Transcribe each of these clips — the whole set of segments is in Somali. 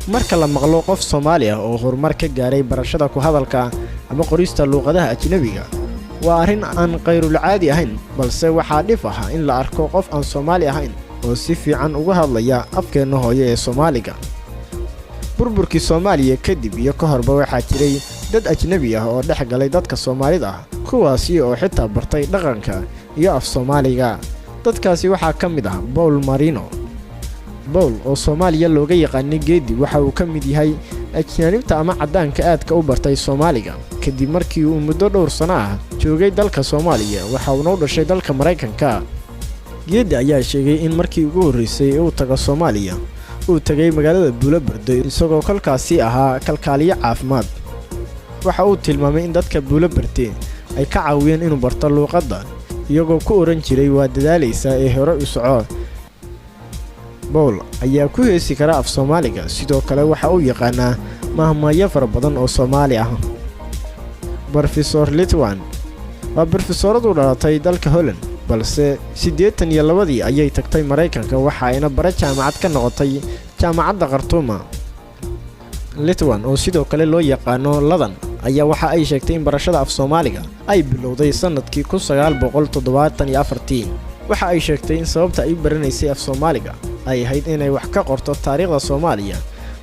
marka la maqlo qof Soomaali ah oo horumar ka gaaray barashada ku hadalka ama qorista luqadaha ajnabiga waa arrin aan qayrul caadi ahayn balse waxaa dhif ah in la arko qof aan Soomaali ahayn oo si fiican uga hadlaya afkeena hooyo ee Soomaaliga burburkii Soomaaliya kadib iyo ka horba waxaa jiray dad ajnabi ah oo dhex galay dadka Soomaalida ah kuwaasi oo xitaa bartay dhaqanka iyo af Soomaaliga dadkaasi waxaa ka mid ah Paul Marino oo Soomaaliya looga yaqaan geedi waxa uu ka mid yahay ajnaanibta ama cadaanka aadka u bartay Soomaaliga kadib markii uu muddo dhowr sano ah joogay dalka Soomaaliya waxa uu dhashay dalka Mareykanka geedi ayaa sheegay in markii ugu horeysay uu tago Soomaaliya uu tagay magaalada Buulabardo isagoo kalkaasi ahaa kalkaaliye caafimaad waxa uu tilmaamay in dadka Buulabardo ay ka caawiyeen inuu barto luqadda iyagoo ku oran jiray waa dadaalaysa ee hore u soco Paul ayaa ku heesi kara af Soomaaliga sidoo kale waxa uu yaqaanaa mahmayo fara badan oo Soomaali ah Professor Litwan waa professorad u dhalatay dalka Holland balse 82 ayay tagtay Mareykanka waxa ayna bara jaamacad ka noqotay jaamacadda Khartoum Litwan oo sidoo kale loo yaqaano Ladan ayaa waxa ay sheegtay in barashada af Soomaaliga ay bilowday sanadkii 1974 waxa ay sheegtay in sababta ay baranaysay af Soomaaliga ay ahayd inay wax ka qorto taariikhda Soomaaliya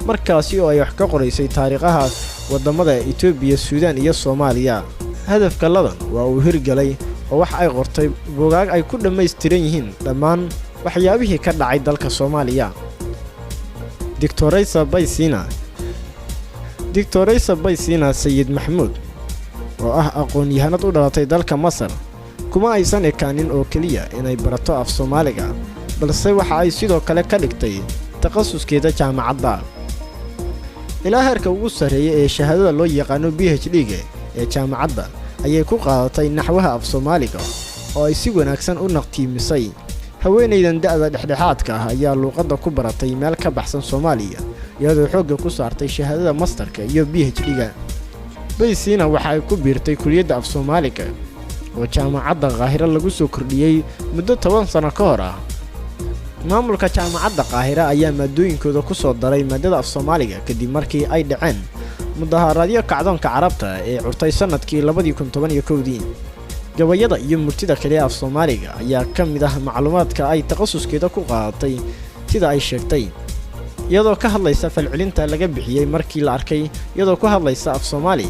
markaasi oo ay wax ka qoraysay taariikhaha wadamada Itoobiya, Suudaan iyo Soomaaliya hadafka Ladan waa uu hirgalay oo wax ay qortay buugaag ay ku dhameystiran yihiin dhammaan waxyaabihii ka dhacay dalka Soomaaliya Dictoraysa Baysina Sayid Maxamuud oo ah aqoon-yahanad u dhalatay dalka Masar kuma aysan ekaanin oo kaliya inay barato af Soomaaliga balse waxa ay sidoo kale ka dhigtay takhasuskeeda jaamacadda ilaa heerka ugu sareeyay ee shahaadada loo yaqaan PhD-ga ee jaamacadda ayay ku qaadatay naxwaha af Soomaaliga oo ay si wanaagsan u naqtiimisay haweeneydan da'da dhexdhexaadka ah ayaa luqadda ku baratay meel ka baxsan Soomaaliya iyadoo xoogga ku saartay shahaadada masterka iyo PhD-ga Baysina waxa ay ku biirtay kulliyadda af Soomaaliga oo jaamacadda Qaahira lagu soo kordhiyay muddo 10 sano ka hor ah maamulka jaamacadda Qaahira ayaa maadooyinkooda ku soo daray maadada af Soomaaliga kadib markii ay dhaceen mudaharaadyo kacdoonka carabta ee curtay sanadkii 2011 gabayada iyo murtida kale af Soomaaliga ayaa ka mid ah macluumaadka ay takhasuskeeda ku qaadatay sida ay sheegtay iyadoo ka hadlaysa falcelinta laga bixiyay markii la arkay iyadoo ku hadlaysa af Soomaali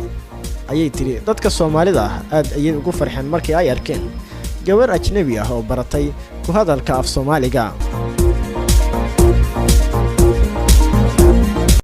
ayay tiri dadka Soomaalida ah aad ayay ugu farxeen markii ay arkeen gabar ajnabi ah oo baratay ku hadalka af Soomaaliga